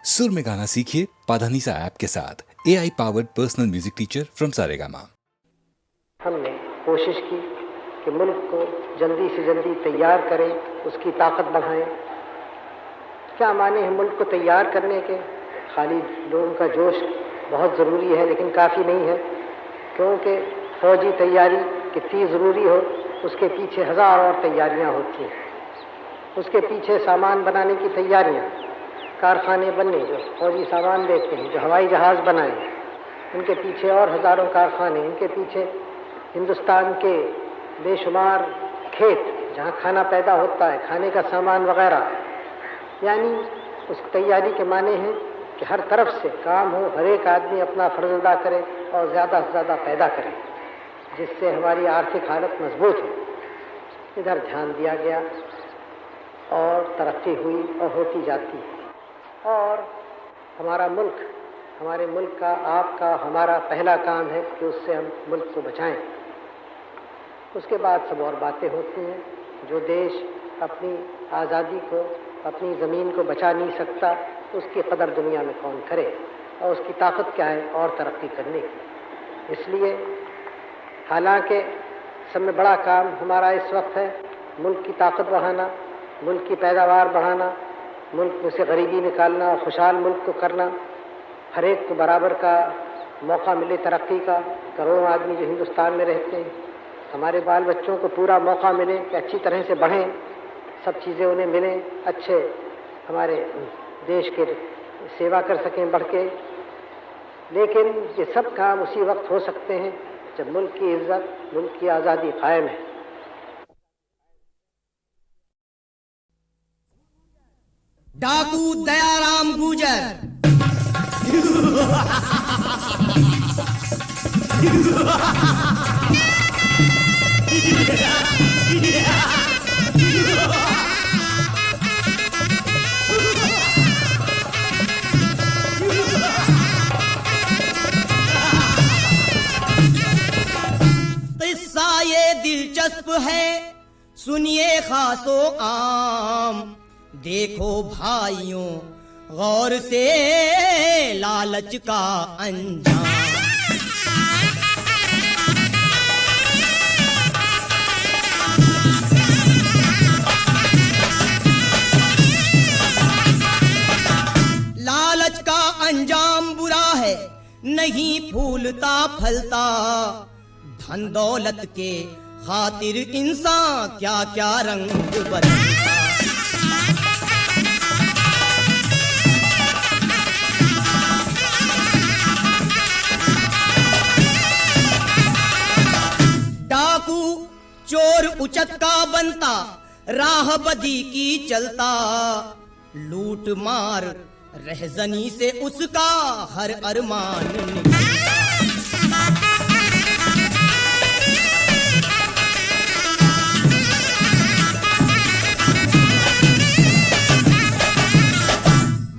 सुर में गाना सीखिए पाधानीसा ऐप के साथ AI powered personal music teacher from Saregama. हमने कोशिश की कि मुल्क को जल्दी से जल्दी तैयार करें, उसकी ताकत बढ़ाएं। क्या माने हैं मुल्क को तैयार करने के? खाली लोगों का जोश बहुत ज़रूरी है लेकिन काफ़ी नहीं है, क्योंकि फ़ौजी तैयारी कितनी ज़रूरी हो उसके पीछे हज़ार और तैयारियां होती हैं। उसके पीछे सामान बनाने की तैयारियां, कारखाने बनने, जो फौजी सामान देखते हैं, जो हवाई जहाज़ बनाए, उनके पीछे और हज़ारों कारखाने, उनके पीछे हिंदुस्तान के बेशुमार खेत जहाँ खाना पैदा होता है, खाने का सामान वगैरह। यानी उस तैयारी के माने हैं कि हर तरफ से काम हो, हर एक आदमी अपना फ़र्ज़ अदा करे और ज़्यादा से ज़्यादा पैदा करे, जिससे हमारी आर्थिक हालत मजबूत हो। इधर ध्यान दिया गया और तरक्की हुई और होती जाती है। और हमारा मुल्क, हमारे मुल्क का, आपका, हमारा पहला काम है कि उससे हम मुल्क को बचाएं। उसके बाद सब और बातें होती हैं। जो देश अपनी आज़ादी को, अपनी ज़मीन को बचा नहीं सकता, उसकी कदर दुनिया में कौन करे, और उसकी ताकत क्या है और तरक्की करने की। इसलिए हालांकि सब में बड़ा काम हमारा इस वक्त है मुल्क की ताकत बढ़ाना, मुल्क की पैदावार बढ़ाना, मुल्क में से गरीबी निकालना और खुशहाल मुल्क को करना, हर एक को बराबर का मौका मिले तरक्की का। करोड़ों आदमी जो हिंदुस्तान में रहते हैं, हमारे बाल बच्चों को पूरा मौका मिले कि अच्छी तरह से बढ़ें, सब चीज़ें उन्हें मिलें, अच्छे हमारे देश के सेवा कर सकें बढ़ के। लेकिन ये सब काम उसी वक्त हो सकते हैं जब मुल्क की इज्जत, मुल्क की आज़ादी कायम है। डाकू दयाराम गुजर किस्सा ये दिलचस्प है, सुनिए खासो आम। देखो भाइयों गौर से लालच का अंजाम। लालच का अंजाम बुरा है, नहीं फूलता फलता। धन दौलत के खातिर इंसान क्या क्या रंग बदलता। डाकू चोर उचक्का बनता, राह बदी की चलता। लूट मार रहजनी से उसका हर अरमान निकलता।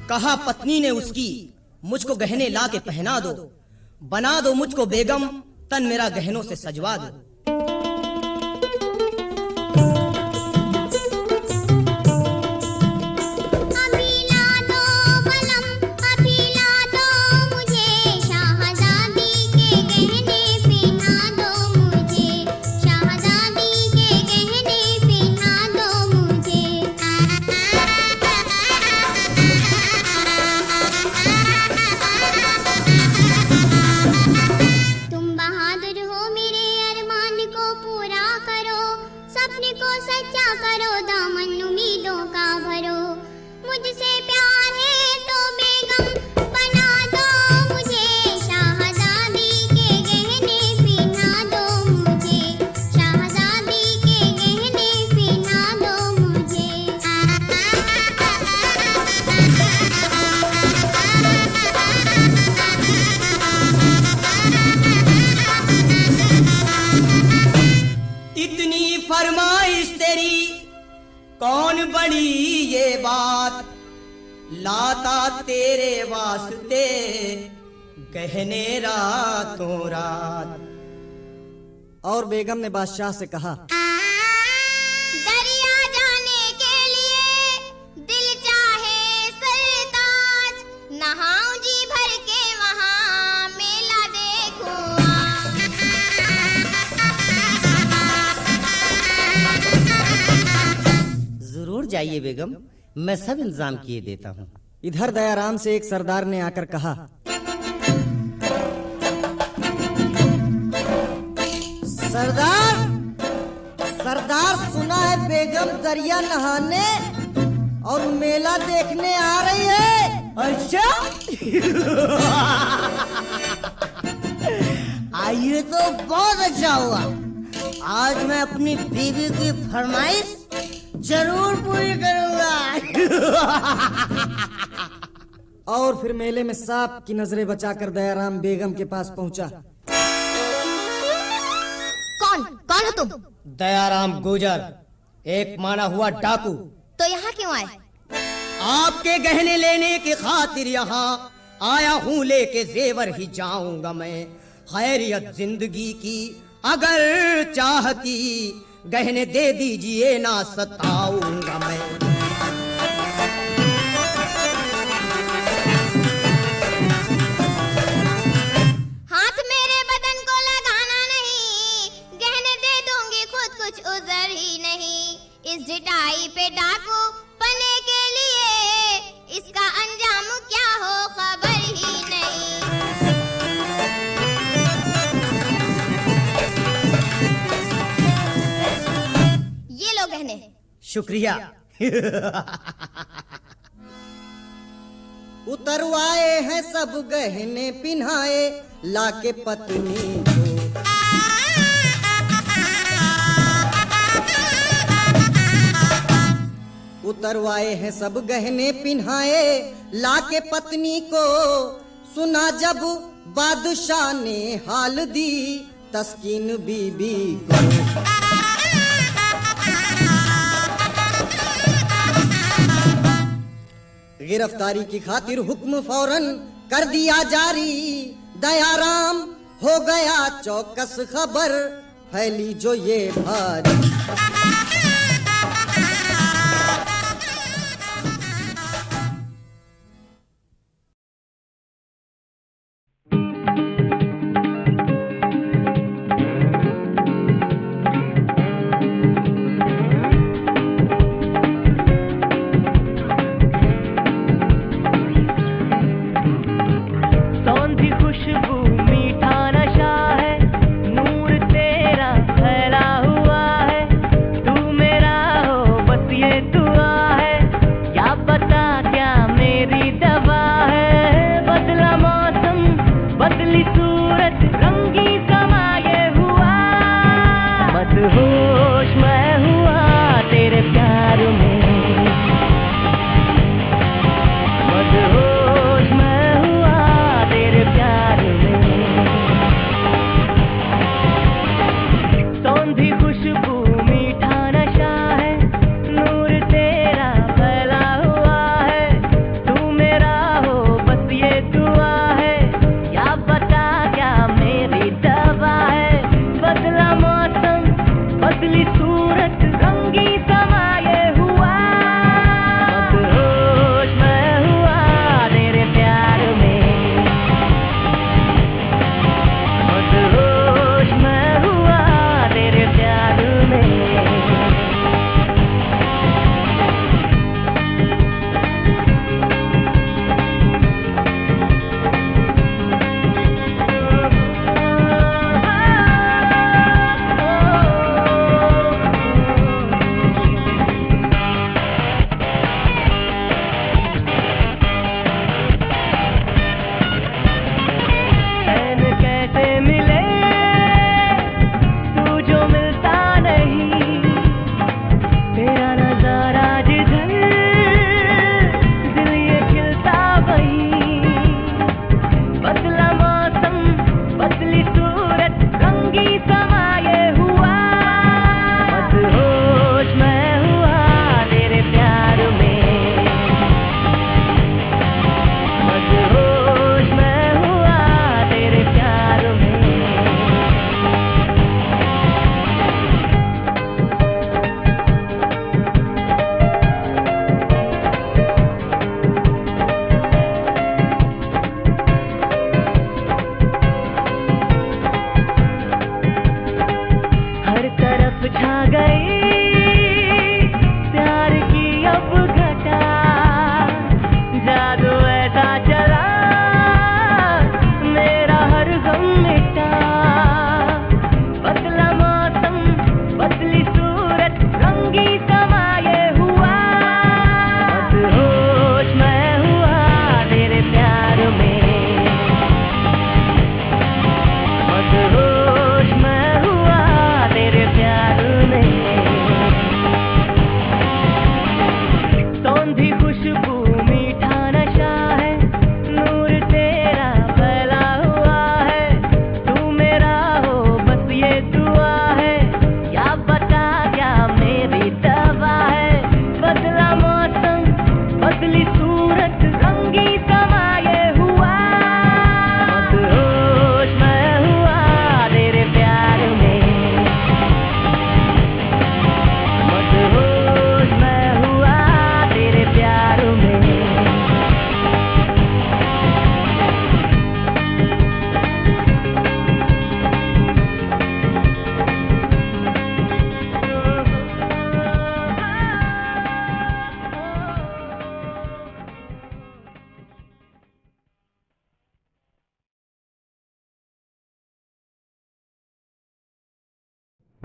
कहा पत्नी ने उसकी, मुझको गहने ला के पहना दो, बना दो मुझको बेगम, तन मेरा गहनों से सजवा दो। कौन बड़ी ये बात, लाता तेरे वास्ते गहने रातों रात। और बेगम ने बादशाह से कहा, दरिया जाने के लिए दिल चाहे सरताज, जाइए बेगम, मैं सब इंतजाम किए देता हूँ। इधर दयाराम से एक सरदार ने आकर कहा, सरदार सरदार, सुना है बेगम दरिया नहाने और मेला देखने आ रही है। अच्छा आइए तो बहुत अच्छा हुआ। आज मैं अपनी बीवी की फरमाइश जरूर पूरी करूंगा। और फिर मेले में सांप की नजरें बचाकर दयाराम बेगम के पास पहुंचा। कौन हो तुम? दयाराम गुजर, एक माना हुआ डाकू। तो यहाँ क्यों आए? आपके गहने लेने की खातिर यहाँ आया हूँ, लेके जेवर ही जाऊंगा मैं। खैरियत जिंदगी की अगर चाहती, गहने दे दीजिए ना सताऊंगा मैं। हाथ मेरे बदन को लगाना नहीं, गहने दे दूंगी खुद कुछ उजर ही नहीं। इस ढिठाई पे डाकू पने के लिए, इसका अंजाम क्या हो खबर ही नहीं। ये लो गहने। शुक्रिया। उतरवाए हैं सब गहने पिन्हाए, लाके पत्नी को। उतरवाए हैं सब गहने पिन्हाए, लाके पत्नी को। सुना जब बादशाह ने हाल दी, तस्कीन बीबी को। गिरफ्तारी की खातिर हुक्म फौरन कर दिया जारी। दयाराम हो गया चौकस, खबर फैली जो ये भारी। तू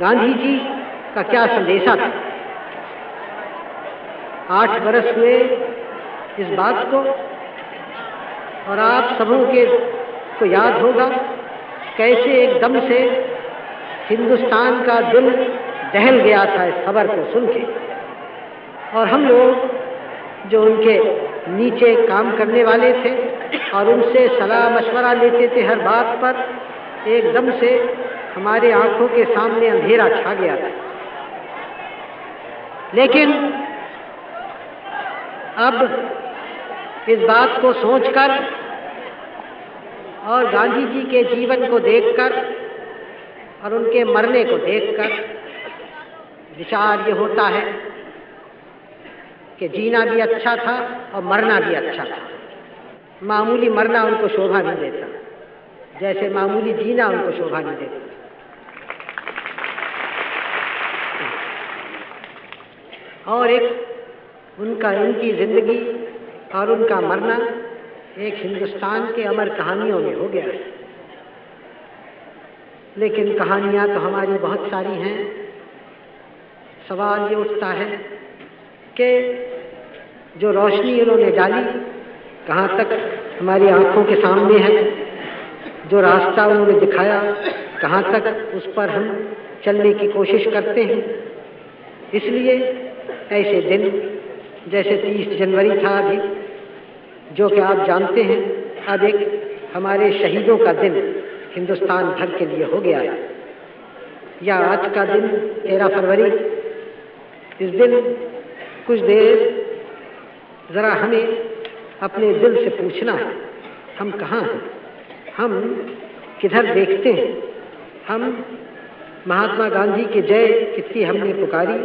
गांधी जी का क्या संदेशा था। 8 बरस हुए इस बात को, और आप सबों के को याद होगा कैसे एकदम से हिंदुस्तान का दिल दहल गया था इस खबर को सुन के। और हम लोग जो उनके नीचे काम करने वाले थे और उनसे सलाह मशवरा लेते थे हर बात पर, एकदम से हमारे आंखों के सामने अंधेरा छा गया था। लेकिन अब इस बात को सोचकर और गांधी जी के जीवन को देखकर और उनके मरने को देखकर विचार ये होता है कि जीना भी अच्छा था और मरना भी अच्छा था। मामूली मरना उनको शोभा नहीं देता, जैसे मामूली जीना उनको शोभा नहीं देता। और एक उनकी जिंदगी और उनका मरना एक हिंदुस्तान के अमर कहानियों में हो गया है। लेकिन कहानियाँ तो हमारी बहुत सारी हैं। सवाल ये उठता है कि जो रोशनी उन्होंने डाली कहाँ तक हमारी आंखों के सामने है, जो रास्ता उन्होंने दिखाया कहाँ तक उस पर हम चलने की कोशिश करते हैं। इसलिए ऐसे दिन जैसे 30 जनवरी था अभी, जो कि आप जानते हैं अब एक हमारे शहीदों का दिन हिंदुस्तान भर के लिए हो गया है। या आज का दिन 13 फरवरी, इस दिन कुछ देर ज़रा हमें अपने दिल से पूछना है, हम कहाँ हैं, हम किधर देखते हैं। हम महात्मा गांधी की जय कितनी हमने पुकारी,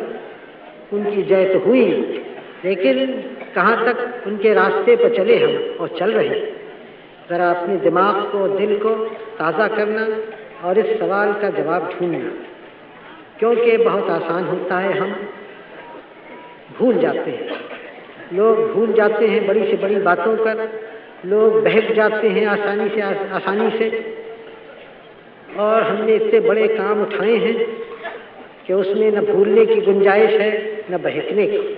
उनकी जय तो हुई, लेकिन कहाँ तक उनके रास्ते पर चले हम और चल रहे हैं। ज़रा अपने दिमाग को, दिल को ताज़ा करना और इस सवाल का जवाब ढूंढना, क्योंकि बहुत आसान होता है, हम भूल जाते हैं। लोग भूल जाते हैं बड़ी से बड़ी बातों पर, लोग बहक जाते हैं आसानी से, और हमने इतने बड़े काम उठाए हैं कि उसमें न भूलने की गुंजाइश है न बहकने की।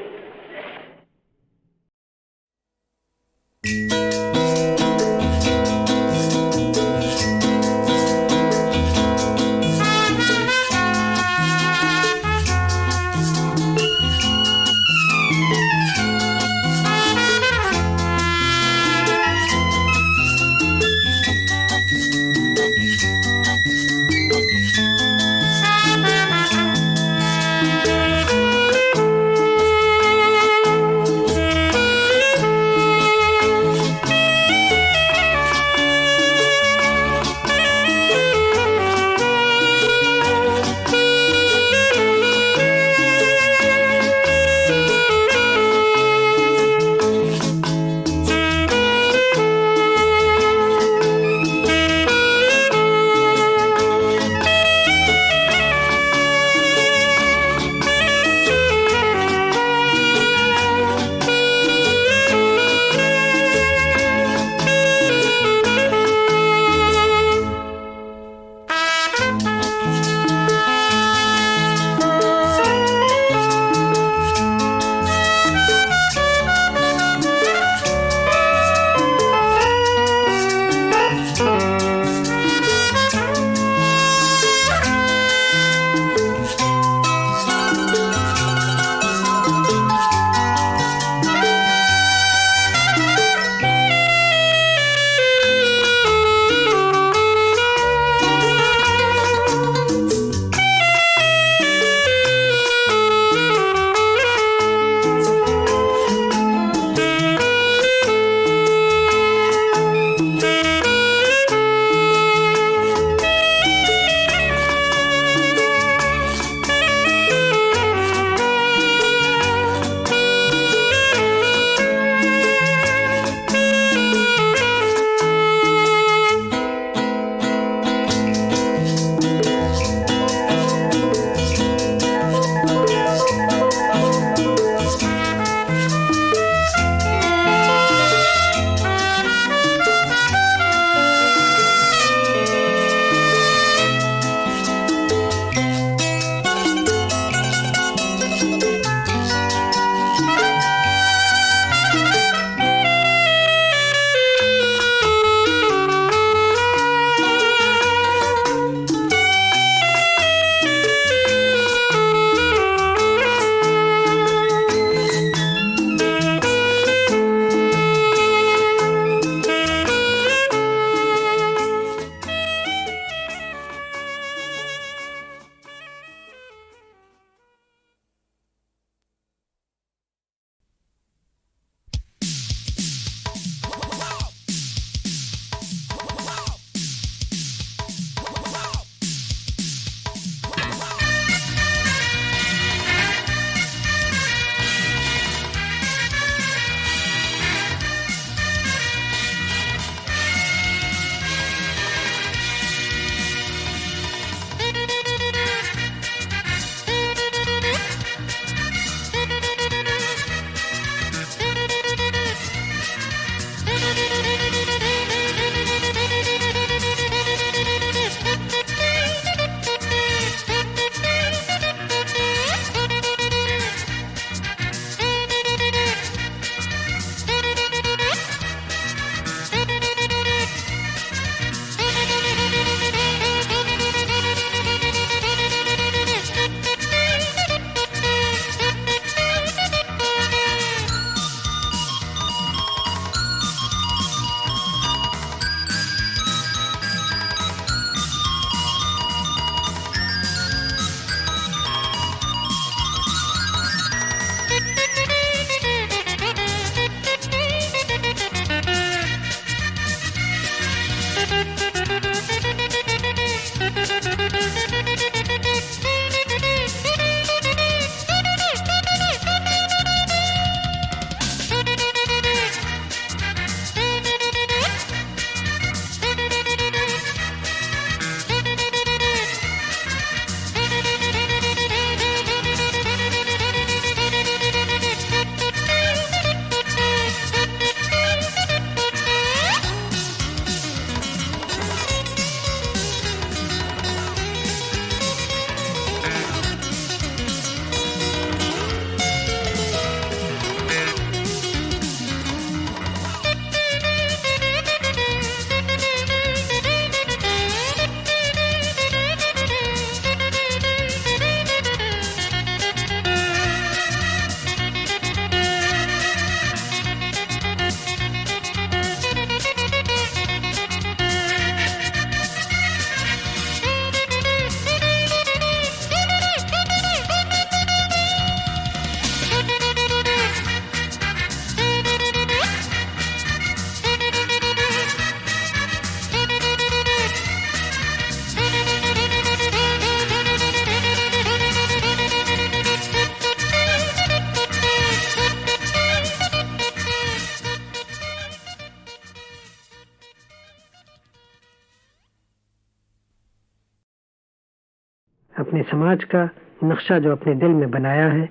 अपने समाज का नक्शा जो अपने दिल में बनाया है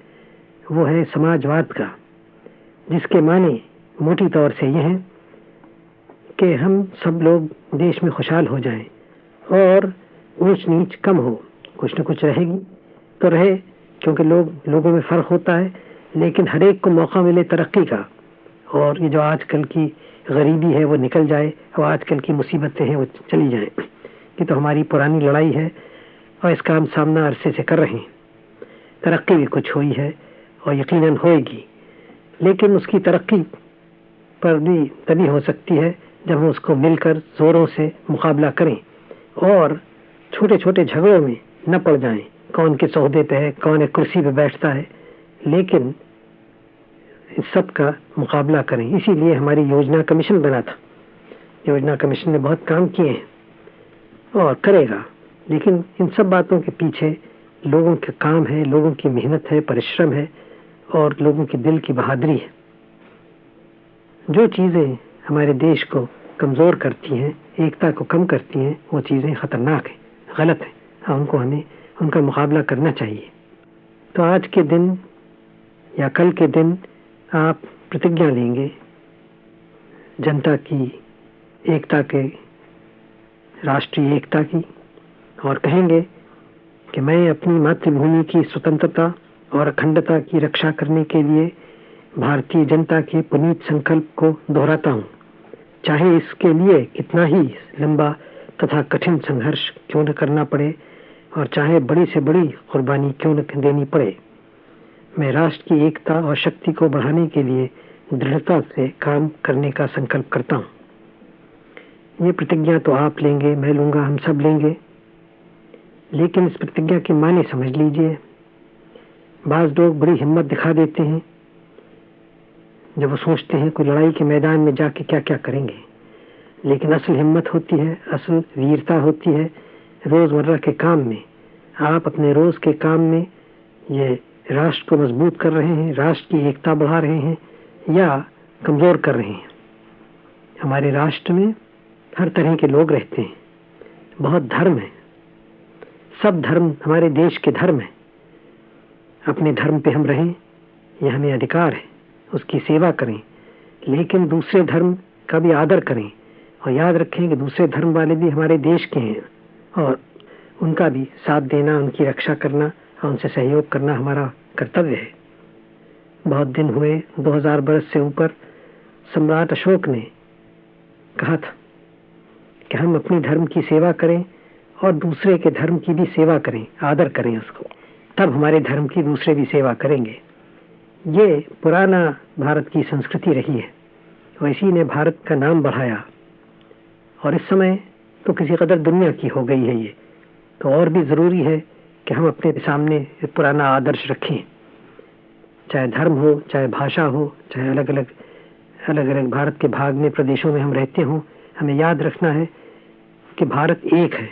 वो है समाजवाद का, जिसके माने मोटी तौर से ये हैं कि हम सब लोग देश में खुशहाल हो जाएं और ऊंच नीच कम हो। कुछ न कुछ रहेगी तो रहे, क्योंकि लोगों में फ़र्क होता है, लेकिन हर एक को मौका मिले तरक्की का, और ये जो आजकल की गरीबी है वो निकल जाए और आजकल की मुसीबतें हैं वो चली जाएं। ये तो हमारी पुरानी लड़ाई है और इसका हम सामना अरसे से कर रहे हैं। तरक्की भी कुछ हुई है और यकीनन होएगी, लेकिन उसकी तरक्की पर भी तभी हो सकती है जब हम उसको मिलकर जोरों से मुकाबला करें और छोटे छोटे झगड़ों में न पड़ जाएं। कौन के सौदे पे है, कौन एक कुर्सी पे बैठता है, लेकिन इस सब का मुकाबला करें। इसीलिए हमारी योजना कमीशन बना था। योजना कमीशन ने बहुत काम किए हैं और करेगा, लेकिन इन सब बातों के पीछे लोगों के काम है, लोगों की मेहनत है, परिश्रम है और लोगों की दिल की बहादुरी है। जो चीज़ें हमारे देश को कमज़ोर करती हैं, एकता को कम करती हैं, वो चीज़ें ख़तरनाक हैं, गलत हैं, हमें उनका मुकाबला करना चाहिए। तो आज के दिन या कल के दिन आप प्रतिज्ञा लेंगे जनता की एकता के, राष्ट्रीय एकता की, और कहेंगे कि मैं अपनी मातृभूमि की स्वतंत्रता और अखंडता की रक्षा करने के लिए भारतीय जनता के पुनीत संकल्प को दोहराता हूँ, चाहे इसके लिए कितना ही लंबा तथा कठिन संघर्ष क्यों न करना पड़े और चाहे बड़ी से बड़ी कुर्बानी क्यों न देनी पड़े। मैं राष्ट्र की एकता और शक्ति को बढ़ाने के लिए दृढ़ता से काम करने का संकल्प करता हूँ। ये प्रतिज्ञा तो आप लेंगे, मैं लूँगा, हम सब लेंगे, लेकिन इस प्रतिज्ञा के माने समझ लीजिए। बाज़ लोग बड़ी हिम्मत दिखा देते हैं जब वो सोचते हैं कोई लड़ाई के मैदान में जाके क्या क्या करेंगे, लेकिन असल हिम्मत होती है, असल वीरता होती है रोज़मर्रा के काम में। आप अपने रोज़ के काम में ये राष्ट्र को मजबूत कर रहे हैं, राष्ट्र की एकता बढ़ा रहे हैं या कमज़ोर कर रहे हैं। हमारे राष्ट्र में हर तरह के लोग रहते हैं, बहुत धर्म है, सब धर्म हमारे देश के धर्म है। अपने धर्म पे हम रहें, यह हमें अधिकार है, उसकी सेवा करें, लेकिन दूसरे धर्म का भी आदर करें और याद रखें कि दूसरे धर्म वाले भी हमारे देश के हैं और उनका भी साथ देना, उनकी रक्षा करना और उनसे सहयोग करना हमारा कर्तव्य है। बहुत दिन हुए, 2000 बरस से ऊपर सम्राट अशोक ने कहा था कि हम अपने धर्म की सेवा करें और दूसरे के धर्म की भी सेवा करें, आदर करें उसको, तब हमारे धर्म की दूसरे भी सेवा करेंगे। ये पुराना भारत की संस्कृति रही है और इसी ने भारत का नाम बढ़ाया, और इस समय तो किसी कदर दुनिया की हो गई है ये, तो और भी ज़रूरी है कि हम अपने सामने पुराना आदर्श रखें, चाहे धर्म हो, चाहे भाषा हो, चाहे अलग अलग भारत के भाग में, प्रदेशों में हम रहते हों। हमें याद रखना है कि भारत एक है